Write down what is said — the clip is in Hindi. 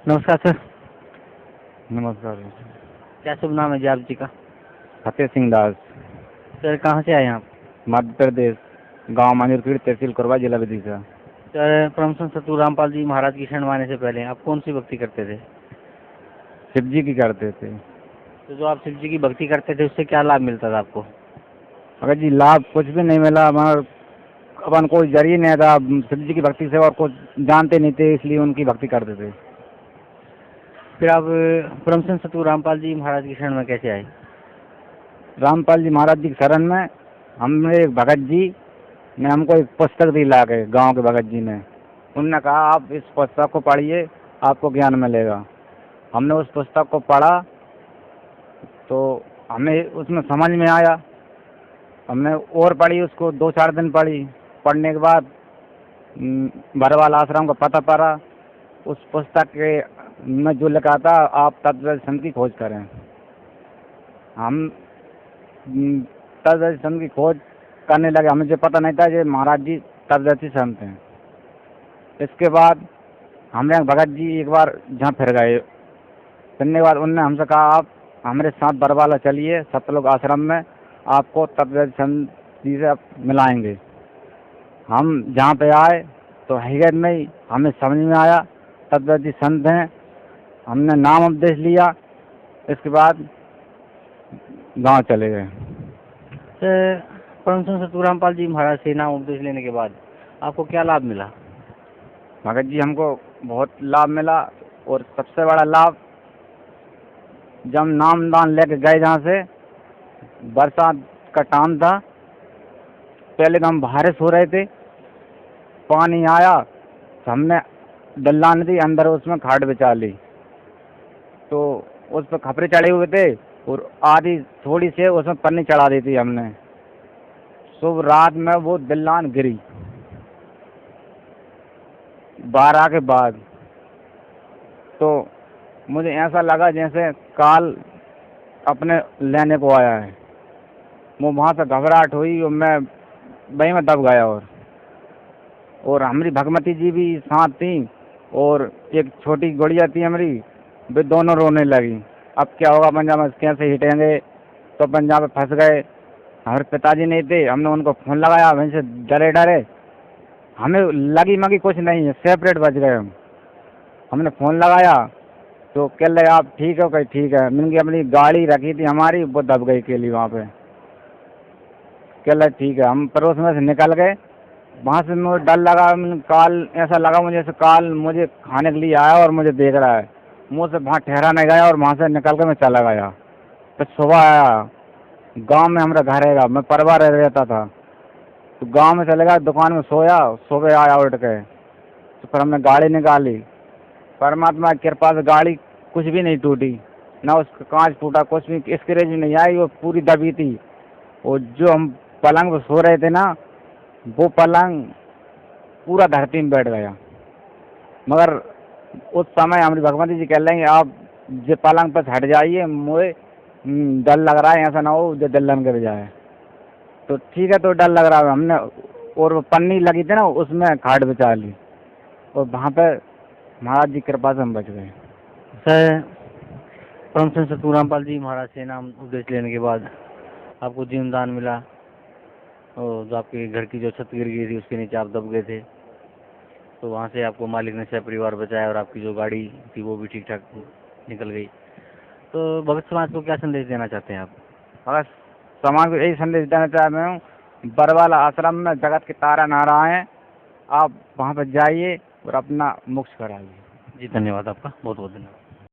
नमस्कार सर। नमस्कार। क्या शुभ नाम है जी आप जी का? फतेह सिंह दास। सर कहाँ से आए हैं आप? मध्य प्रदेश, गांव मांजूरखेड़, तहसील कोरबा, जिला विदिशा। सर परमसंत सतगुरु रामपाल जी महाराज की शरण माने से पहले आप कौन सी भक्ति करते थे? शिव जी की करते थे। तो जो आप शिव जी की भक्ति करते थे उससे क्या लाभ मिलता था आपको? अगर जी लाभ कुछ भी नहीं मिला, मगर अपन कोई जरिए नहीं था शिव जी की भक्ति से, और कुछ जानते नहीं थे, इसलिए उनकी भक्ति करते थे। फिर आप परमसंत सतगुरु रामपाल जी महाराज की शरण में कैसे आए? रामपाल जी महाराज जी की शरण में हमने एक भगत जी ने हमको एक पुस्तक दी ला के, गाँव के भगत जी ने। उन्होंने कहा आप इस पुस्तक को पढ़िए, आपको ज्ञान मिलेगा। हमने उस पुस्तक को पढ़ा तो हमें उसमें समझ में आया। हमने और पढ़ी, उसको 2-4 दिन पढ़ी। पढ़ने के बाद बरवाल आश्रम का पता पड़ा। उस पुस्तक के में जो लिखा था, आप तत्व की खोज करें। हम तत्व की खोज करने लगे। हमें जो पता नहीं था कि महाराज जी तत्वदर्शी संत हैं। इसके बाद हमने भगत जी एक बार जहाँ फिर गए, फिरने के बाद उनने हमसे कहा आप हमारे साथ बरवाला चलिए, सतलोक आश्रम में आपको तत्वदर्शी संत जी से आप मिलाएंगे। हम जहाँ पे आए तो हकीकत में ही हमें समझ में आया तत्वदर्शी संत हैं। हमने नाम उपदेश लिया। इसके बाद गांव चले गए। सर परमसंत सतगुरु रामपाल जी महाराज से नाम उपदेश लेने के बाद आपको क्या लाभ मिला? भगत जी हमको बहुत लाभ मिला, और सबसे बड़ा लाभ जब नाम दान लेके गए, जहाँ से बरसात का टाइम था, पहले तो हम बाहर सो रहे थे, पानी आया तो हमने डल्ला दी अंदर, उसमें खाट बिछा ली। तो उस पर खपरे चढ़े हुए थे और आधी थोड़ी से उसमें पन्नी चढ़ा दी थी हमने। सुबह रात में वो दिल्लान गिरी 12 के बाद। तो मुझे ऐसा लगा जैसे काल अपने लेने को आया है। वो वहाँ से घबराहट हुई और मैं वहीं में दब गया। और हमारी भगवती जी भी साथ थी, और एक छोटी गुड़िया थी हमारी, वे दोनों रोने लगी। अब क्या होगा, पंजाब में कैसे हिटेंगे, तो पंजाब में फंस गए। हमारे पिताजी नहीं थे, हमने उनको फोन लगाया, वहीं से डरे डरे। हमें लगी मगी कुछ नहीं है, सेपरेट बच गए हम। हमने फ़ोन लगाया तो कह रहे आप ठीक हो? कहीं ठीक है। मैंने कि अपनी गाड़ी रखी थी हमारी, वो दब गई केली वहाँ पे। कह रहे ठीक है। हम पड़ोस में से निकल गए। वहाँ से मुझे डर लगा, काल ऐसा लगा मुझे जैसे काल मुझे खाने के लिए आया और मुझे देख रहा है। मुँह से वहाँ ठहरा नहीं गया, और वहाँ से निकल कर मैं चला गया। फिर सुबह आया, गांव में हमारा घर है, मैं परिवार रहता था, तो गांव में चले गया, दुकान में सोया। सुबह आया उठ के, तो फिर हमने गाड़ी निकाली। परमात्मा की कृपा से गाड़ी कुछ भी नहीं टूटी, ना उसका कांच टूटा, कुछ भी स्क्रैच भी नहीं आई, वो पूरी दबी थी। और जो हम पलंग पर सो रहे थे ना, वो पलंग पूरा धरती में बैठ गया। मगर उस समय हमारी भगवती जी कह रही आप जो पलंग पर हट जाइए, मुझे डर लग रहा है, ऐसा ना हो जो दिल्लन गिर जाए। तो ठीक है, तो डर लग रहा है। हमने और वो पन्नी लगी थी ना, उसमें खाट बिछा ली, और वहाँ पे महाराज जी कृपा से हम बच गए। सर परमसंत सतगुरु रामपाल जी महाराज से नाम उपदेश लेने के बाद आपको जीवन दान मिला, और जो आपके घर की जो छत गिर गई थी उसके नीचे आप दब गए थे, तो वहाँ से आपको मालिक ने सपरिवार बचाया, और आपकी जो गाड़ी थी वो भी ठीक ठाक निकल गई। तो भगत समाज को क्या संदेश देना चाहते हैं आप? मगर समाज को यही संदेश देना चाहता हूँ, बरवाला आश्रम में जगत के तारा नारायण, आप वहाँ पर जाइए और अपना मोक्ष कराइए। जी धन्यवाद आपका, बहुत बहुत धन्यवाद।